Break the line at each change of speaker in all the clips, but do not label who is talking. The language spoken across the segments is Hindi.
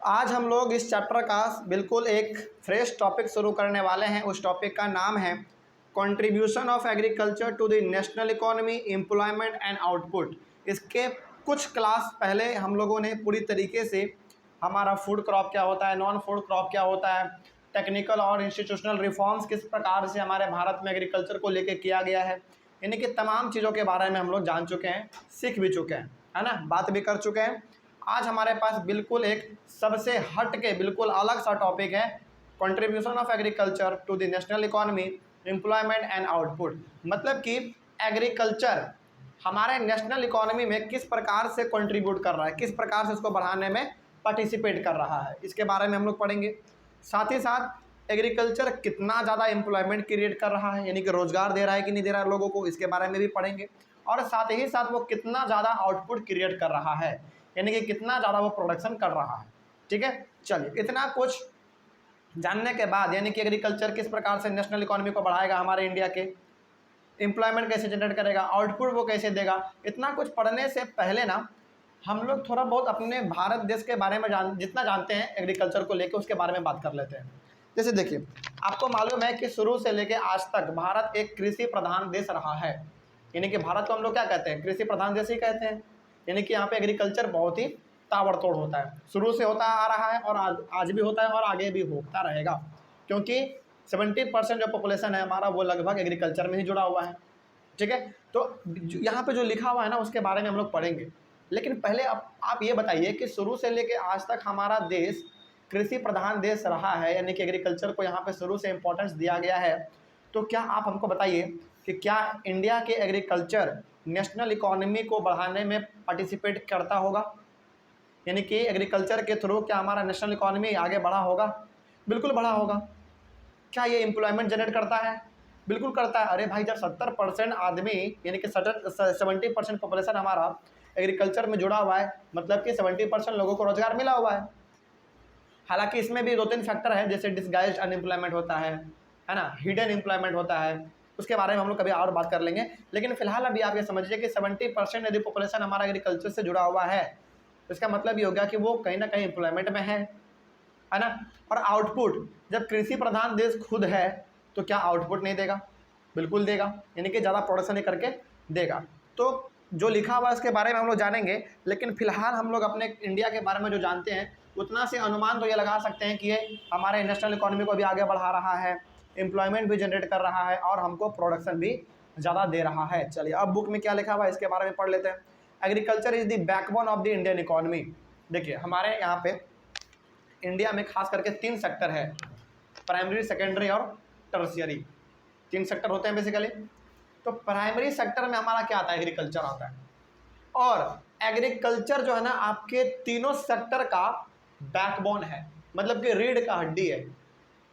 आज हम लोग इस चैप्टर का बिल्कुल एक फ्रेश टॉपिक शुरू करने वाले हैं। उस टॉपिक का नाम है contribution of agriculture to the national economy, employment and output. इसके कुछ क्लास पहले हम लोगों ने पूरी तरीके से हमारा फूड क्रॉप क्या होता है, नॉन फूड क्रॉप क्या होता है, टेक्निकल और इंस्टीट्यूशनल रिफॉर्म्स किस प्रकार से हमारे भारत में एग्रीकल्चर को लेकर किया गया है, यानी कि तमाम चीज़ों के बारे में हम लोग जान चुके हैं, सीख भी चुके हैं, है ना, बात भी कर चुके हैं। आज हमारे पास बिल्कुल एक सबसे हट के बिल्कुल अलग सा टॉपिक है, contribution of agriculture to the national economy, employment and output. मतलब कि एग्रीकल्चर हमारे नेशनल इकोनॉमी में किस प्रकार से कंट्रीब्यूट कर रहा है, किस प्रकार से उसको बढ़ाने में पार्टिसिपेट कर रहा है, इसके बारे में हम लोग पढ़ेंगे। साथ ही साथ एग्रीकल्चर कितना ज़्यादा एम्प्लॉयमेंट क्रिएट कर रहा है, यानी कि रोज़गार दे रहा है कि नहीं दे रहा है लोगों को, इसके बारे में भी पढ़ेंगे। और साथ ही साथ वो कितना ज़्यादा आउटपुट क्रिएट कर रहा है, यानी कि कितना ज़्यादा वो प्रोडक्शन कर रहा है। ठीक है, चलिए इतना कुछ जानने के बाद, यानी कि एग्रीकल्चर किस प्रकार से नेशनल इकोनॉमी को बढ़ाएगा हमारे इंडिया के, एम्प्लॉयमेंट कैसे जनरेट करेगा, आउटपुट वो कैसे देगा, इतना कुछ पढ़ने से पहले ना हम लोग थोड़ा बहुत अपने भारत देश के बारे में जितना जानते हैं एग्रीकल्चर को लेकर उसके बारे में बात कर लेते हैं। जैसे देखिए, आपको मालूम है कि शुरू से लेकर आज तक भारत एक कृषि प्रधान देश रहा है, यानी कि भारत को हम लोग क्या कहते हैं, कृषि प्रधान देश ही कहते हैं। यानी कि यहाँ पे एग्रीकल्चर बहुत ही ताबड़तोड़ होता है, शुरू से होता आ रहा है और आज भी होता है और आगे भी होता रहेगा, क्योंकि 70% जो पॉपुलेशन है हमारा वो लगभग एग्रीकल्चर में ही जुड़ा हुआ है। ठीक है, तो यहाँ पे जो लिखा हुआ है ना उसके बारे में हम लोग पढ़ेंगे। लेकिन पहले आप ये बताइए कि शुरू से लेकर आज तक हमारा देश कृषि प्रधान देश रहा है, यानी कि एग्रीकल्चर को यहाँ पे शुरू से इम्पोर्टेंस दिया गया है। तो क्या आप हमको बताइए कि क्या इंडिया के एग्रीकल्चर नेशनल इकोनॉमी को बढ़ाने में पार्टिसिपेट करता होगा, यानी कि एग्रीकल्चर के थ्रू क्या हमारा नेशनल इकोनॉमी आगे बढ़ा होगा? बिल्कुल बढ़ा होगा। क्या ये एम्प्लॉयमेंट जनरेट करता है? बिल्कुल करता है। अरे भाई, जब 70% आदमी, यानी कि 70% पॉपुलेशन हमारा एग्रीकल्चर में जुड़ा हुआ है, मतलब कि 70% लोगों को रोजगार मिला हुआ है। हालांकि इसमें भी 2-3 फैक्टर है, जैसे डिस्गाइज्ड अनएम्प्लॉयमेंट होता है ना, हिडन एम्प्लॉयमेंट होता है, उसके बारे में हम लोग कभी और बात कर लेंगे। लेकिन फिलहाल अभी आप ये समझिए कि 70% यदि पॉपुलेशन हमारा एग्रीकल्चर से जुड़ा हुआ है तो इसका मतलब ये हो गया कि वो कहीं ना कहीं एम्प्लॉयमेंट में है ना। और आउटपुट, जब कृषि प्रधान देश खुद है तो क्या आउटपुट नहीं देगा? बिल्कुल देगा, यानी कि ज़्यादा प्रोडक्शन करके देगा। तो जो लिखा हुआ है उसके बारे में हम लोग जानेंगे, लेकिन फिलहाल हम लोग अपने इंडिया के बारे में जो जानते हैं उतना से अनुमान तो ये लगा सकते हैं कि ये हमारे नेशनल इकोनॉमी को भी आगे बढ़ा रहा है, एम्प्लॉयमेंट भी जनरेट कर रहा है और हमको प्रोडक्शन भी ज़्यादा दे रहा है। चलिए अब बुक में क्या लिखा हुआ है इसके बारे में पढ़ लेते हैं। Agriculture is the backbone of the Indian economy. देखिए, हमारे यहाँ पे इंडिया में खास करके 3 सेक्टर है, प्राइमरी, सेकेंडरी और टर्शियरी। 3 सेक्टर होते हैं बेसिकली। तो प्राइमरी सेक्टर में हमारा क्या आता है? एग्रीकल्चर आता है। और एग्रीकल्चर जो है ना आपके तीनों सेक्टर का बैकबोन है, मतलब कि रीढ़ का हड्डी है।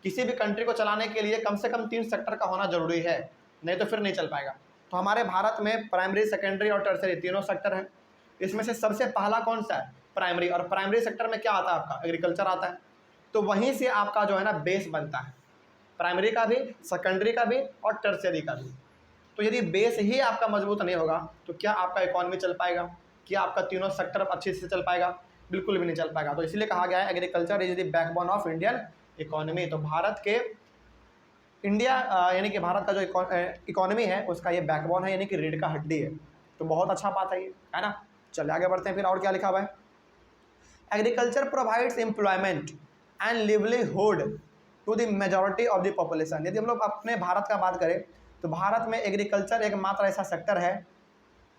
किसी भी कंट्री को चलाने के लिए कम से कम 3 सेक्टर का होना जरूरी है, नहीं तो फिर नहीं चल पाएगा। तो हमारे भारत में प्राइमरी, सेकेंडरी और टर्शियरी तीनों सेक्टर हैं। इसमें से सबसे पहला कौन सा है? प्राइमरी। और प्राइमरी सेक्टर में क्या आता है? आपका एग्रीकल्चर आता है। तो वहीं से आपका जो है ना बेस बनता है, प्राइमरी का भी, सेकेंडरी का भी और टर्शियरी का भी। तो यदि बेस ही आपका मजबूत नहीं होगा तो क्या आपका इकोनॉमी चल पाएगा? क्या आपका तीनों सेक्टर अच्छे से चल पाएगा? बिल्कुल भी नहीं चल पाएगा। तो इसलिए कहा गया है agriculture is the backbone of Indian economy. तो भारत के इंडिया यानी कि भारत का जो इकोनॉमी है उसका ये बैकबोन है, यानी कि रीढ़ का हड्डी है। तो बहुत अच्छा बात है ये, है ना। चलिए आगे बढ़ते हैं। फिर और क्या लिखा हुआ है? Agriculture provides employment and livelihood to the majority of the population. यदि हम लोग अपने भारत का बात करें तो भारत में एग्रीकल्चर एकमात्र ऐसा सेक्टर है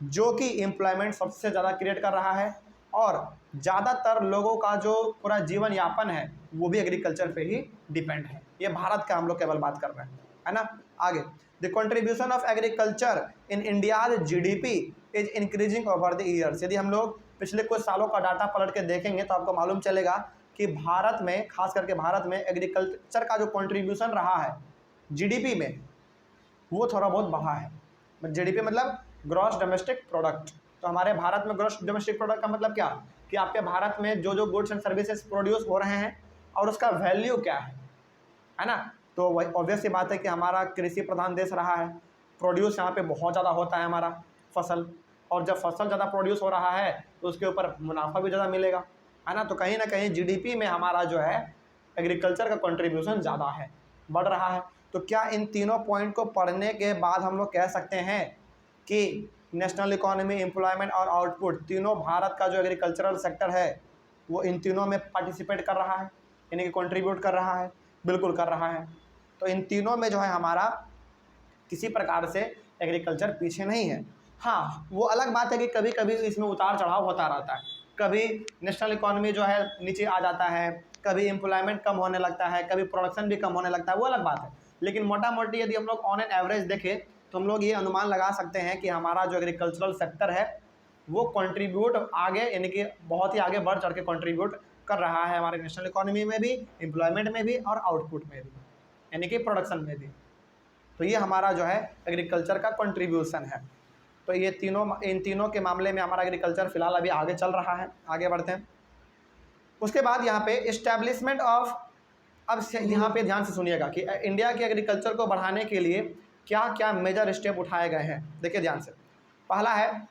जो कि एम्प्लॉयमेंट सबसे ज़्यादा क्रिएट कर रहा है और ज़्यादातर लोगों का जो पूरा जीवन यापन है वो भी एग्रीकल्चर पे ही डिपेंड है। ये भारत का हम लोग केवल बात कर रहे हैं, है ना। आगे, the contribution of agriculture in India's GDP is increasing over the years. यदि हम लोग पिछले कुछ सालों का डाटा पलट के देखेंगे तो आपको मालूम चलेगा कि भारत में, खास करके भारत में एग्रीकल्चर का जो कंट्रीब्यूशन रहा है जीडीपी में वो थोड़ा बहुत बढ़ा है। जीडीपी मतलब ग्रॉस डोमेस्टिक प्रोडक्ट। तो हमारे भारत में ग्रॉस डोमेस्टिक प्रोडक्ट का मतलब क्या कि आपके भारत में जो जो गुड्स एंड सर्विसेज प्रोड्यूस हो रहे हैं और उसका वैल्यू क्या है ना। तो वही ऑब्वियस सी बात है कि हमारा कृषि प्रधान देश रहा है, प्रोड्यूस यहाँ पे बहुत ज़्यादा होता है हमारा फसल, और जब फसल ज़्यादा प्रोड्यूस हो रहा है तो उसके ऊपर मुनाफा भी ज़्यादा मिलेगा। है ना। तो कहीं ना कहीं जीडीपी में हमारा जो है एग्रीकल्चर का कंट्रीब्यूशन ज़्यादा है, बढ़ रहा है। तो क्या इन तीनों पॉइंट को पढ़ने के बाद हम लोग कह सकते हैं कि नेशनल इकोनॉमी, एम्प्लॉयमेंट और आउटपुट तीनों, भारत का जो एग्रीकल्चरल सेक्टर है वो इन तीनों में पार्टिसिपेट कर रहा है, यानी कि कंट्रीब्यूट कर रहा है? बिल्कुल कर रहा है। तो इन तीनों में जो है हमारा किसी प्रकार से एग्रीकल्चर पीछे नहीं है। हाँ, वो अलग बात है कि कभी कभी इसमें उतार चढ़ाव होता रहता है, कभी नेशनल इकोनॉमी जो है नीचे आ जाता है, कभी एम्प्लॉयमेंट कम होने लगता है, कभी प्रोडक्शन भी कम होने लगता है, वो अलग बात है। लेकिन मोटा मोटी यदि हम लोग ऑन एन एवरेज देखें तो हम लोग ये अनुमान लगा सकते हैं कि हमारा जो एग्रीकल्चरल सेक्टर है वो कंट्रीब्यूट आगे, यानी कि बहुत ही आगे बढ़ चढ़ के कंट्रीब्यूट कर रहा है हमारे नेशनल इकोनॉमी में भी, एम्प्लॉयमेंट में भी और आउटपुट में भी, यानी कि प्रोडक्शन में भी। तो ये हमारा जो है एग्रीकल्चर का कंट्रीब्यूशन है। तो ये तीनों, इन तीनों के मामले में हमारा एग्रीकल्चर फिलहाल अभी आगे चल रहा है। आगे बढ़ते हैं। उसके बाद यहाँ पे इस्टेब्लिशमेंट ऑफ, अब यहाँ पे ध्यान से सुनिएगा कि इंडिया के एग्रीकल्चर को बढ़ाने के लिए क्या क्या मेजर स्टेप उठाए गए हैं। देखिए ध्यान से, पहला है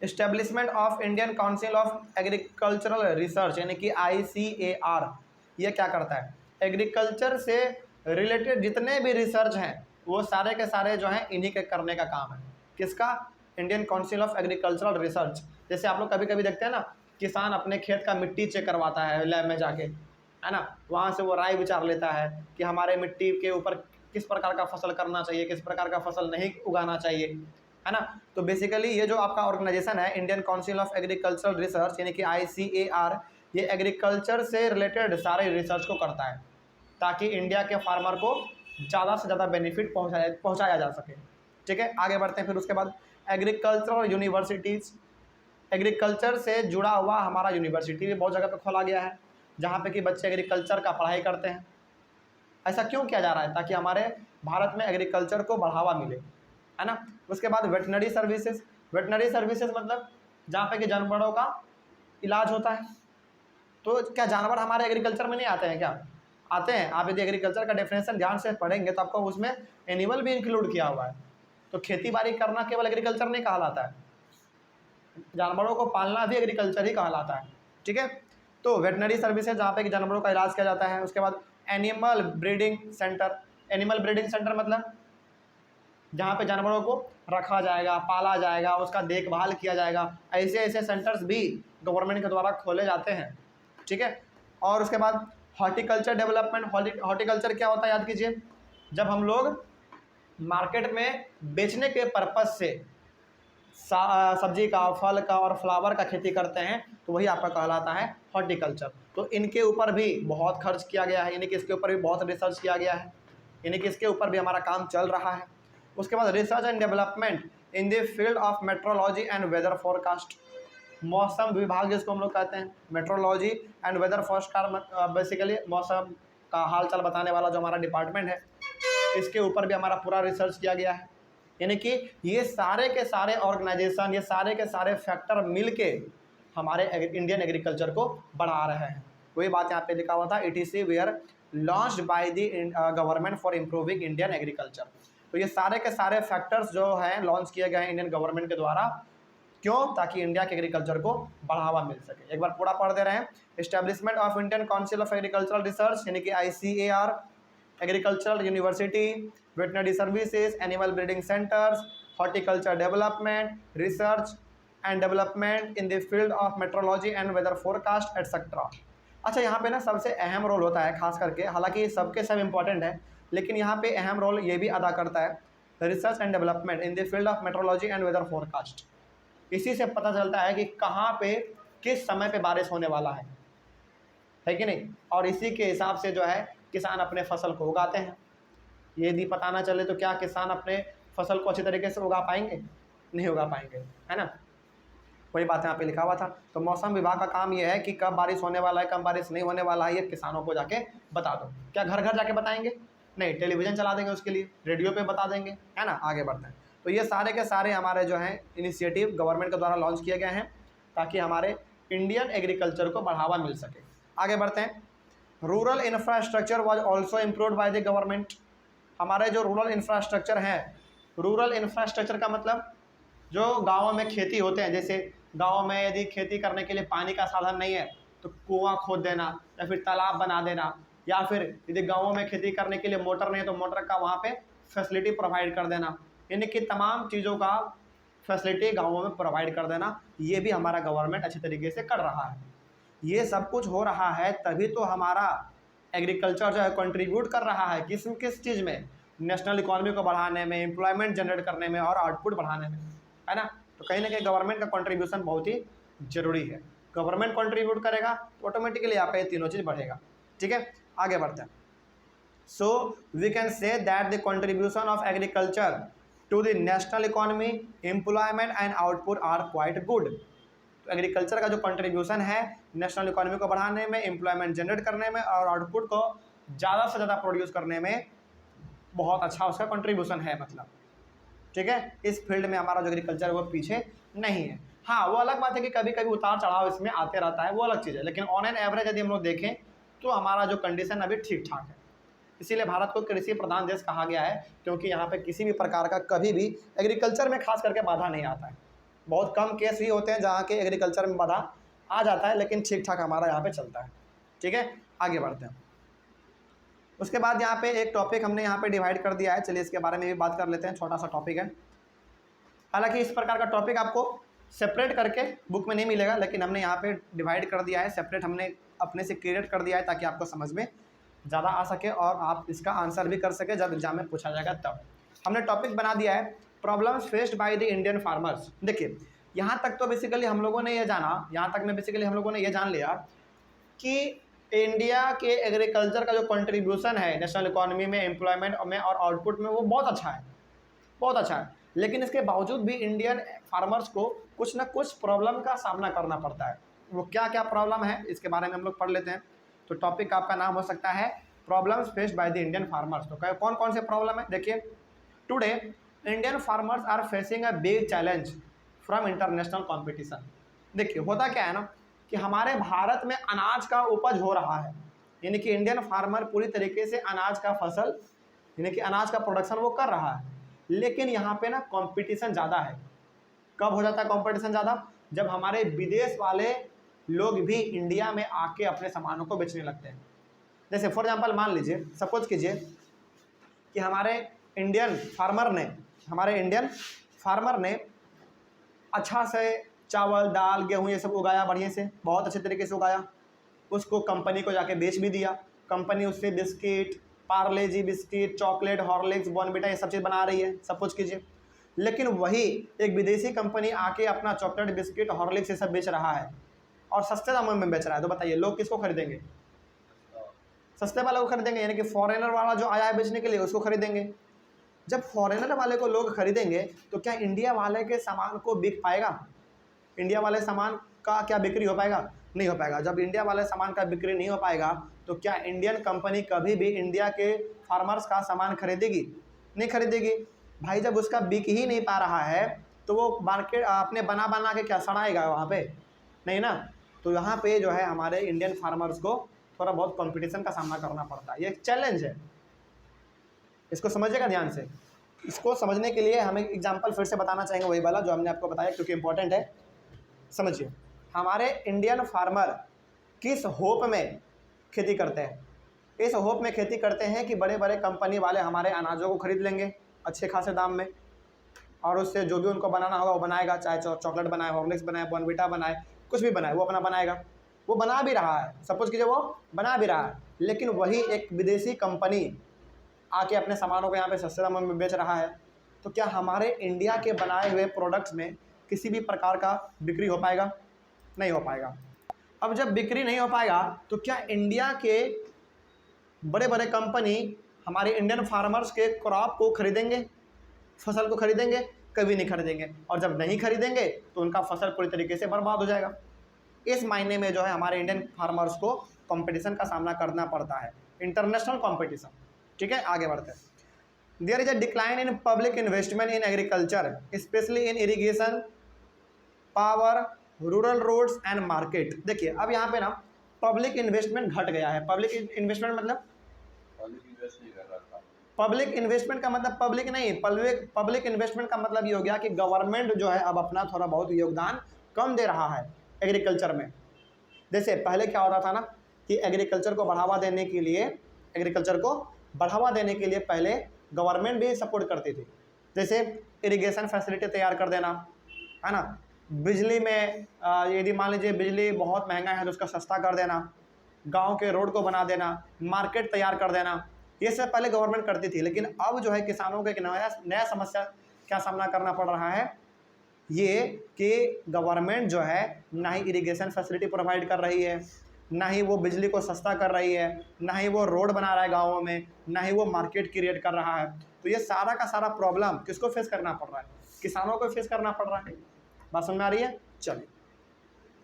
establishment of Indian council of agricultural research, यानी कि ICAR। ये क्या करता है? एग्रीकल्चर से रिलेटेड जितने भी रिसर्च हैं वो सारे के सारे जो हैं इन्हीं के करने का काम है। किसका? Indian council of agricultural research. जैसे आप लोग कभी कभी देखते हैं ना, किसान अपने खेत का मिट्टी चेक करवाता है लैब में जाके, है ना, वहाँ से वो राय विचार लेता है कि हमारे मिट्टी के ऊपर किस प्रकार का फसल करना चाहिए, किस प्रकार का फसल नहीं उगाना चाहिए, है ना। तो बेसिकली ये जो आपका ऑर्गेनाइजेशन है Indian council of agricultural research, यानी कि ICAR, ये एग्रीकल्चर से रिलेटेड सारे रिसर्च को करता है ताकि इंडिया के फार्मर को ज़्यादा से ज़्यादा बेनिफिट पहुँचाया जा सके। ठीक है, आगे बढ़ते हैं। फिर उसके बाद एग्रीकल्चरल यूनिवर्सिटीज़, एग्रीकल्चर से जुड़ा हुआ हमारा यूनिवर्सिटी भी बहुत जगह पे खोला गया है जहाँ पे कि बच्चे एग्रीकल्चर का पढ़ाई करते हैं। ऐसा क्यों किया जा रहा है? ताकि हमारे भारत में एग्रीकल्चर को बढ़ावा मिले, है ना। उसके बाद वेटनरी सर्विसेज, वेटनरी सर्विसेज मतलब जहाँ पे कि जानवरों का इलाज होता है। तो क्या जानवर हमारे एग्रीकल्चर में नहीं आते हैं? क्या आते हैं। आप यदि एग्रीकल्चर का डेफिनेशन ध्यान से पढ़ेंगे तो आपको उसमें एनिमल भी इंक्लूड किया हुआ है। तो खेती बाड़ी करना केवल एग्रीकल्चर नहीं कहलाता है, जानवरों को पालना भी एग्रीकल्चर ही कहलाता है। ठीक है, तो वेटनरी सर्विसेज जहाँ पे कि जानवरों का इलाज किया जाता है। उसके बाद animal breeding centre, animal breeding centre मतलब जहाँ पे जानवरों को रखा जाएगा, पाला जाएगा, उसका देखभाल किया जाएगा। ऐसे ऐसे सेंटर्स भी गवर्नमेंट के द्वारा खोले जाते हैं। ठीक है, और उसके बाद हॉर्टिकल्चर डेवलपमेंट। हॉर्टिकल्चर क्या होता है? याद कीजिए, जब हम लोग मार्केट में बेचने के पर्पज़ से सब्जी का, फल का और फ्लावर का खेती करते हैं तो वही आपका कहलाता है हॉर्टिकल्चर। तो इनके ऊपर भी बहुत खर्च किया गया है, यानी कि इसके ऊपर भी बहुत रिसर्च किया गया है, यानी कि इसके ऊपर भी हमारा काम चल रहा है। उसके बाद research and development in the field of metrology and weather forecast, मौसम विभाग जिसको हम लोग कहते हैं, metrology and weather forecast basically मौसम का हाल चाल बताने वाला जो हमारा डिपार्टमेंट है, इसके ऊपर भी हमारा पूरा रिसर्च किया गया है। यानी कि ये सारे के सारे ऑर्गेनाइजेशन, ये सारे के सारे फैक्टर मिलके हमारे इंडियन एग्रीकल्चर को बढ़ा रहे हैं। वही बात यहाँ पे लिखा हुआ था, ETC were launched by the government for improving Indian agriculture. तो ये सारे के सारे फैक्टर्स जो हैं लॉन्च किए गए हैं इंडियन गवर्नमेंट के द्वारा। क्यों? ताकि इंडिया के एग्रीकल्चर को बढ़ावा मिल सके। एक बार पूरा पढ़ दे रहे हैं। Establishment of Indian council of agricultural research, यानी कि ICAR, agricultural university, veterinary services, animal breeding centres, horticulture development, research and development in the field of metrology and weather forecast etcetera. अच्छा, यहाँ पे ना सबसे अहम रोल होता है खास करके, हालांकि सबके सब इम्पॉर्टेंट है, लेकिन यहाँ पे अहम रोल ये भी अदा करता है research and development in the field of metrology and weather forecast. इसी से पता चलता है कि कहाँ पे किस समय पे बारिश होने वाला है कि नहीं, और इसी के हिसाब से जो है किसान अपने फसल को उगाते हैं। यदि पता ना चले तो क्या किसान अपने फसल को अच्छी तरीके से उगा पाएंगे? नहीं उगा पाएंगे, है ना। वही बात यहाँ पे लिखा हुआ था। तो मौसम विभाग का काम ये है कि कब बारिश होने वाला है, कब बारिश नहीं होने वाला है, ये किसानों को जाके बता दो। क्या घर घर जाके बताएंगे? नहीं, टेलीविज़न चला देंगे उसके लिए, रेडियो पे बता देंगे, है ना। आगे बढ़ते हैं। तो ये सारे के सारे हमारे जो हैं इनिशिएटिव गवर्नमेंट के द्वारा लॉन्च किए गए हैं ताकि हमारे इंडियन एग्रीकल्चर को बढ़ावा मिल सके। आगे बढ़ते हैं। Rural infrastructure was also improved bye the government. हमारे जो रूरल इंफ्रास्ट्रक्चर हैं, रूरल इंफ्रास्ट्रक्चर का मतलब जो गाँवों में खेती होते हैं, जैसे गाँव में यदि खेती करने के लिए पानी का साधन नहीं है तो कुआं खोद देना या फिर तालाब बना देना, या फिर यदि गाँवों में खेती करने के लिए मोटर नहीं है तो मोटर का वहाँ पे फैसिलिटी प्रोवाइड कर देना, यानी कि तमाम चीज़ों का फैसिलिटी गाँवों में प्रोवाइड कर देना, ये भी हमारा गवर्नमेंट अच्छे तरीके से कर रहा है। ये सब कुछ हो रहा है तभी तो हमारा एग्रीकल्चर जो है कंट्रीब्यूट कर रहा है किस चीज़ में, नेशनल इकोनॉमी को बढ़ाने में, एम्प्लॉयमेंट जनरेट करने में और आउटपुट बढ़ाने में, है ना। तो कहीं ना कहीं गवर्नमेंट का कंट्रीब्यूशन बहुत ही जरूरी है। गवर्नमेंट कंट्रीब्यूट करेगा तो ऑटोमेटिकली आपका ये तीनों चीज़ बढ़ेगा। ठीक है, आगे बढ़ते हैं। So we can say that the contribution of agriculture to the national economy, employment and output are quite good. तो एग्रीकल्चर का जो कंट्रीब्यूशन है नेशनल इकोनॉमी को बढ़ाने में, एम्प्लॉयमेंट जनरेट करने में और आउटपुट को ज़्यादा से ज़्यादा प्रोड्यूस करने में बहुत अच्छा उसका कंट्रीब्यूशन है, मतलब। ठीक है, इस फील्ड में हमारा जो एग्रीकल्चर है वो पीछे नहीं है। हाँ, वो अलग बात है कि कभी कभी उतार चढ़ाव इसमें आते रहता है, वो अलग चीज़ है, लेकिन ऑन एन एवरेज यदि हम लोग देखें तो हमारा जो कंडीशन अभी ठीक ठाक है। इसीलिए भारत को कृषि प्रधान देश कहा गया है, क्योंकि यहाँ पे किसी भी प्रकार का कभी भी एग्रीकल्चर में खास करके बाधा नहीं आता है। बहुत कम केस ही होते हैं जहाँ के एग्रीकल्चर में बाधा आ जाता है, लेकिन ठीक ठाक हमारा यहाँ पे चलता है। ठीक है, आगे बढ़ते हैं। उसके बाद यहाँ पे एक टॉपिक हमने यहाँ पे डिवाइड कर दिया है, चलिए इसके बारे में भी बात कर लेते हैं। छोटा सा टॉपिक है, हालांकि इस प्रकार का टॉपिक आपको सेपरेट करके बुक में नहीं मिलेगा, लेकिन हमने यहाँ पे डिवाइड कर दिया है, सेपरेट हमने अपने से क्रिएट कर दिया है ताकि आपको समझ में ज़्यादा आ सके और आप इसका आंसर भी कर सके जब एग्जाम में पूछा जाएगा तब। हमने टॉपिक बना दिया है problems faced by the Indian farmers. देखिए, यहाँ तक तो बेसिकली हम लोगों ने ये जाना, यहाँ तक में बेसिकली हम लोगों ने ये जान लिया कि इंडिया के एग्रीकल्चर का जो कंट्रीब्यूशन है नेशनल इकोनॉमी में, एम्प्लॉयमेंट में और आउटपुट में, वो बहुत अच्छा है, बहुत अच्छा है। लेकिन इसके बावजूद भी इंडियन फार्मर्स को कुछ ना कुछ प्रॉब्लम का सामना करना पड़ता है। वो क्या क्या प्रॉब्लम है इसके बारे में हम लोग पढ़ लेते हैं। तो टॉपिक आपका नाम हो सकता है problems faced by the Indian farmers. तो कौन कौन से प्रॉब्लम है, देखिए। Today Indian farmers are facing a big challenge from international competition. देखिए, होता क्या है ना कि हमारे भारत में अनाज का उपज हो रहा है, यानी कि इंडियन फार्मर पूरी तरीके से अनाज का फसल यानी कि अनाज का प्रोडक्शन वो कर रहा है, लेकिन यहाँ पे ना कंपटीशन ज़्यादा है। कब हो जाता है कंपटीशन ज़्यादा? जब हमारे विदेश वाले लोग भी इंडिया में आके अपने सामानों को बेचने लगते हैं। जैसे फॉर एग्जांपल मान लीजिए, सपोज कीजिए कि हमारे इंडियन फार्मर ने अच्छा से चावल, दाल, गेहूँ ये सब उगाया, बढ़िया से, बहुत अच्छे तरीके से उगाया, उसको कंपनी को जाके बेच भी दिया। कंपनी उससे बिस्किट, पार्ले जी बिस्किट, चॉकलेट, हॉर्लिक्स, बॉर्नविटा ये सब चीज़ बना रही है, सपोज कीजिए। लेकिन वही एक विदेशी कंपनी आके अपना चॉकलेट, बिस्किट, हॉर्लिक्स ये सब बेच रहा है और सस्ते दामों में बेच रहा है, तो बताइए लोग किसको खरीदेंगे? सस्ते वाले को खरीदेंगे, यानी कि फॉरेनर वाला जो आया है बेचने के लिए उसको खरीदेंगे। जब फॉरेनर वाले को लोग खरीदेंगे तो क्या इंडिया वाले के सामान को बिक पाएगा? इंडिया वाले सामान का क्या बिक्री हो पाएगा? नहीं हो पाएगा। जब इंडिया वाले सामान का बिक्री नहीं हो पाएगा तो क्या इंडियन कंपनी कभी भी इंडिया के फार्मर्स का सामान खरीदेगी? नहीं खरीदेगी भाई। जब उसका बिक ही नहीं पा रहा है तो वो मार्केट अपने बना के क्या सड़ाएगा वहाँ पे? नहीं ना। तो यहाँ पे जो है हमारे इंडियन फार्मर्स को थोड़ा बहुत कंपटीशन का सामना करना पड़ता है, ये एक चैलेंज है। इसको समझिएगा ध्यान से। इसको समझने के लिए हमें एग्जाम्पल फिर से बताना चाहेंगे, वही वाला जो हमने आपको बताया, क्योंकि इंपॉर्टेंट है। समझिए, हमारे इंडियन फार्मर किस होप में खेती करते हैं? इस होप में खेती करते हैं कि बड़े बड़े कंपनी वाले हमारे अनाजों को खरीद लेंगे अच्छे खासे दाम में, और उससे जो भी उनको बनाना होगा वो बनाएगा, चाहे चॉकलेट बनाए, हॉर्लिक्स बनाए, बॉर्नविटा बनाए, कुछ भी बनाए, वो अपना बनाएगा। वो बना भी रहा है, सपोज कीजिए वो बना भी रहा है, लेकिन वही एक विदेशी कंपनी आके अपने सामानों को यहाँ पे सस्ते दामों में बेच रहा है। तो क्या हमारे इंडिया के बनाए हुए प्रोडक्ट्स में किसी भी प्रकार का बिक्री हो पाएगा? नहीं हो पाएगा। अब जब बिक्री नहीं हो पाएगा तो क्या इंडिया के बड़े बड़े कंपनी हमारे इंडियन फार्मर्स के क्रॉप को खरीदेंगे, फसल को खरीदेंगे? कभी नहीं खरीदेंगे। और जब नहीं खरीदेंगे तो उनका फसल पूरी तरीके से बर्बाद हो जाएगा। इस मायने में जो है हमारे इंडियन फार्मर्स को कंपटीशन का सामना करना पड़ता है, इंटरनेशनल कंपटीशन। ठीक है, आगे बढ़ते हैं। There is a decline in public investment in agriculture, specially in irrigation, power, rural roads and market. देखिए, अब यहाँ पे ना पब्लिक इन्वेस्टमेंट घट गया है। पब्लिक इन्वेस्टमेंट मतलब पब्लिक इन्वेस्टमेंट का मतलब पब्लिक नहीं, पब्लिक इन्वेस्टमेंट का मतलब ये हो गया कि गवर्नमेंट जो है अब अपना थोड़ा बहुत योगदान कम दे रहा है एग्रीकल्चर में। जैसे पहले क्या होता था ना कि एग्रीकल्चर को बढ़ावा देने के लिए पहले गवर्नमेंट भी सपोर्ट करती थी। जैसे इरिगेशन फैसिलिटी तैयार कर देना, है ना, बिजली में यदि मान लीजिए बिजली बहुत महंगा है तो उसका सस्ता कर देना, गांव के रोड को बना देना, मार्केट तैयार कर देना, ये सब पहले गवर्नमेंट करती थी। लेकिन अब जो है किसानों को एक नया समस्या क्या सामना करना पड़ रहा है, ये कि गवर्नमेंट जो है ना ही इरिगेशन फैसिलिटी प्रोवाइड कर रही है, ना ही वो बिजली को सस्ता कर रही है, ना ही वो रोड बना रहा है गाँवों में, ना ही वो मार्केट क्रिएट कर रहा है। तो ये सारा का सारा प्रॉब्लम किसको फेस करना पड़ रहा है? किसानों को फेस करना पड़ रहा है। बात समझ में आ रही है? चलिए,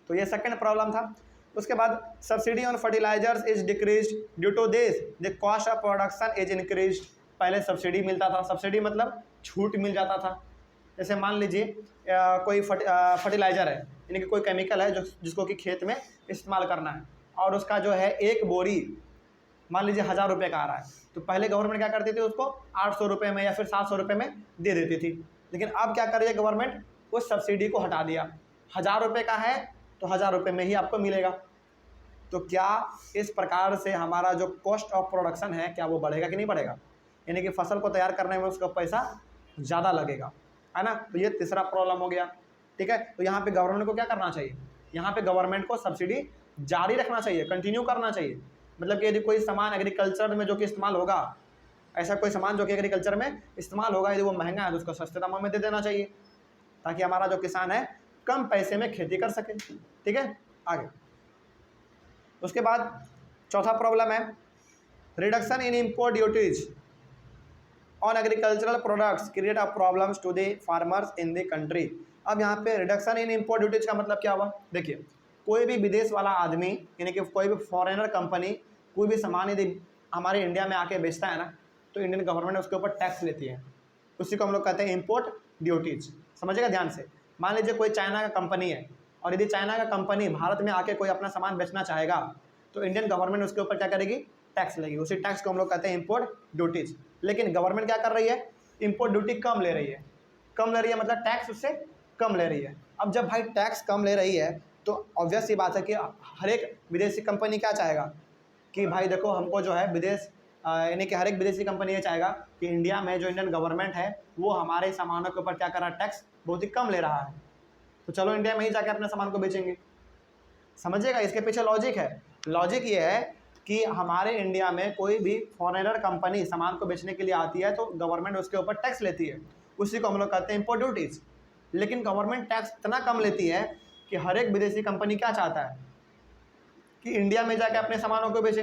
तो ये सेकंड प्रॉब्लम था। उसके बाद subsidy on fertilizers is decreased due to this the cost of production is increased. पहले सब्सिडी मिलता था, सब्सिडी मतलब छूट मिल जाता था। जैसे मान लीजिए कोई फर्टिलाइजर है, यानी कि कोई केमिकल है जिसको कि खेत में इस्तेमाल करना है, और उसका जो है एक बोरी मान लीजिए 1000 रुपये का आ रहा है, तो पहले गवर्नमेंट क्या करती थी, उसको 800 रुपये में या फिर 700 रुपये में दे देती थी। लेकिन अब क्या कर रही है गवर्नमेंट, उस सब्सिडी को हटा दिया, 1000 रुपये का है तो 1000 रुपये में ही आपको मिलेगा। तो क्या इस प्रकार से हमारा जो कॉस्ट ऑफ प्रोडक्शन है क्या वो बढ़ेगा कि नहीं बढ़ेगा? यानी कि फसल को तैयार करने में उसका पैसा ज़्यादा लगेगा, है ना। तो ये तीसरा प्रॉब्लम हो गया, ठीक है। तो यहाँ पे गवर्नमेंट को क्या करना चाहिए, यहाँ पे गवर्नमेंट को सब्सिडी जारी रखना चाहिए, कंटिन्यू करना चाहिए। मतलब कि यदि कोई सामान एग्रीकल्चर में जो कि इस्तेमाल होगा, ऐसा कोई सामान जो कि एग्रीकल्चर में इस्तेमाल होगा, यदि वो महंगा है तो उसको सस्ते दामों में दे देना चाहिए, ताकि हमारा जो किसान है कम पैसे में खेती कर सके, ठीक है। आगे उसके बाद चौथा प्रॉब्लम है reduction in import duties on agricultural products create a problems to the farmers in the country. अब यहाँ पे रिडक्शन इन इम्पोर्ट ड्यूटीज का मतलब क्या हुआ? देखिए, कोई भी विदेश वाला आदमी, यानी कि कोई भी फॉरेनर कंपनी कोई भी सामान यदि हमारे इंडिया में आके बेचता है ना, तो इंडियन गवर्नमेंट उसके ऊपर टैक्स लेती है। उसी को हम लोग कहते हैं इम्पोर्ट ड्यूटीज। समझिएगा ध्यान से। मान लीजिए कोई चाइना का कंपनी है, और यदि चाइना का कंपनी भारत में आके कोई अपना सामान बेचना चाहेगा, तो इंडियन गवर्नमेंट उसके ऊपर क्या करेगी? टैक्स लगेगी। उसी टैक्स को हम लोग कहते हैं इम्पोर्ट ड्यूटीज। लेकिन गवर्नमेंट क्या कर रही है? इम्पोर्ट ड्यूटी कम ले रही है। कम ले रही है मतलब टैक्स उससे कम ले रही है। अब जब भाई टैक्स कम ले रही है तो ऑब्वियस सी बात है कि हर एक विदेशी कंपनी क्या चाहेगा कि भाई देखो हमको जो है विदेश, यानी कि हर एक विदेशी कंपनी ये चाहेगा कि इंडिया में जो इंडियन गवर्नमेंट है वो हमारे सामानों के ऊपर क्या कर रहा है? टैक्स बहुत ही कम ले रहा है, तो चलो इंडिया में ही जाके अपने सामान को बेचेंगे। समझिएगा, इसके पीछे लॉजिक है। लॉजिक ये है कि हमारे इंडिया में कोई भी फॉरेनर कंपनी सामान को बेचने के लिए आती है तो गवर्नमेंट उसके ऊपर टैक्स लेती है, उसी को हम लोग कहते हैं इम्पोर्ट ड्यूटीज। लेकिन गवर्नमेंट टैक्स इतना कम लेती है कि हर एक विदेशी कंपनी क्या चाहता है कि इंडिया में जाके अपने सामानों को बेचे,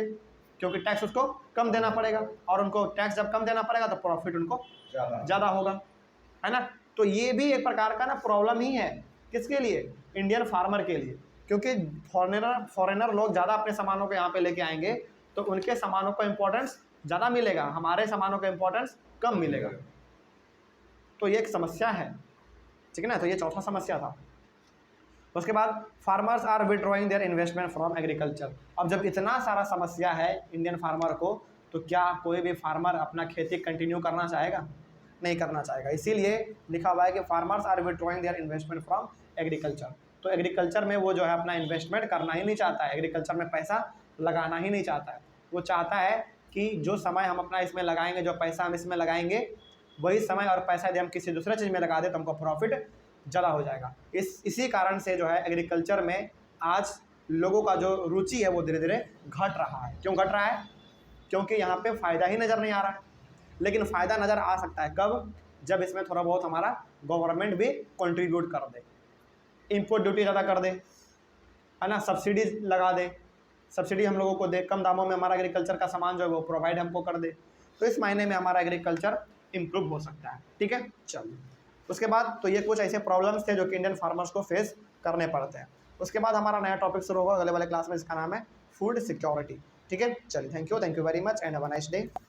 क्योंकि टैक्स उसको कम देना पड़ेगा, और उनको टैक्स जब कम देना पड़ेगा तो प्रॉफिट उनको ज़्यादा होगा, है ना। तो ये भी एक प्रकार का ना प्रॉब्लम ही है, किसके लिए? इंडियन फार्मर के लिए, क्योंकि फॉरेनर लोग ज़्यादा अपने सामानों को यहाँ पे लेके आएंगे तो उनके सामानों को इम्पोर्टेंस ज़्यादा मिलेगा, हमारे सामानों का इम्पोर्टेंस कम मिलेगा। तो ये एक समस्या है, ठीक है ना। तो ये चौथा समस्या था। उसके बाद farmers are withdrawing their investment from agriculture. अब जब इतना सारा समस्या है इंडियन फार्मर को, तो क्या कोई भी फार्मर अपना खेती कंटिन्यू करना चाहेगा? नहीं करना चाहेगा। इसीलिए लिखा हुआ है कि farmers are withdrawing their investment from agriculture. तो एग्रीकल्चर में वो जो है अपना इन्वेस्टमेंट करना ही नहीं चाहता है, एग्रीकल्चर में पैसा लगाना ही नहीं चाहता है। वो चाहता है कि जो समय हम अपना इसमें लगाएंगे, जो पैसा हम इसमें लगाएंगे, वही समय और पैसा यदि हम किसी दूसरे चीज़ में लगा दें तो हमको प्रॉफिट ज़्यादा हो जाएगा। इसी कारण से जो है एग्रीकल्चर में आज लोगों का जो रुचि है वो धीरे धीरे घट रहा है। क्यों घट रहा है? क्योंकि यहाँ पे फ़ायदा ही नज़र नहीं आ रहा है। लेकिन फ़ायदा नज़र आ सकता है कब? जब इसमें थोड़ा बहुत हमारा गवर्नमेंट भी कंट्रीब्यूट कर दे, इम्पोर्ट ड्यूटी ज़्यादा कर दे, है ना, सब्सिडी लगा दे, सब्सिडी हम लोगों को दे, कम दामों में हमारा एग्रीकल्चर का सामान जो है वो प्रोवाइड हमको कर दे, तो इस महीने में हमारा एग्रीकल्चर इम्प्रूव हो सकता है, ठीक है। चलिए, उसके बाद तो ये कुछ ऐसे प्रॉब्लम्स थे जो कि इंडियन फार्मर्स को फेस करने पड़ते हैं। उसके बाद हमारा नया टॉपिक शुरू होगा अगले वाले क्लास में, इसका नाम है फूड सिक्योरिटी, ठीक है। चलिए, thank you very much and have a nice day.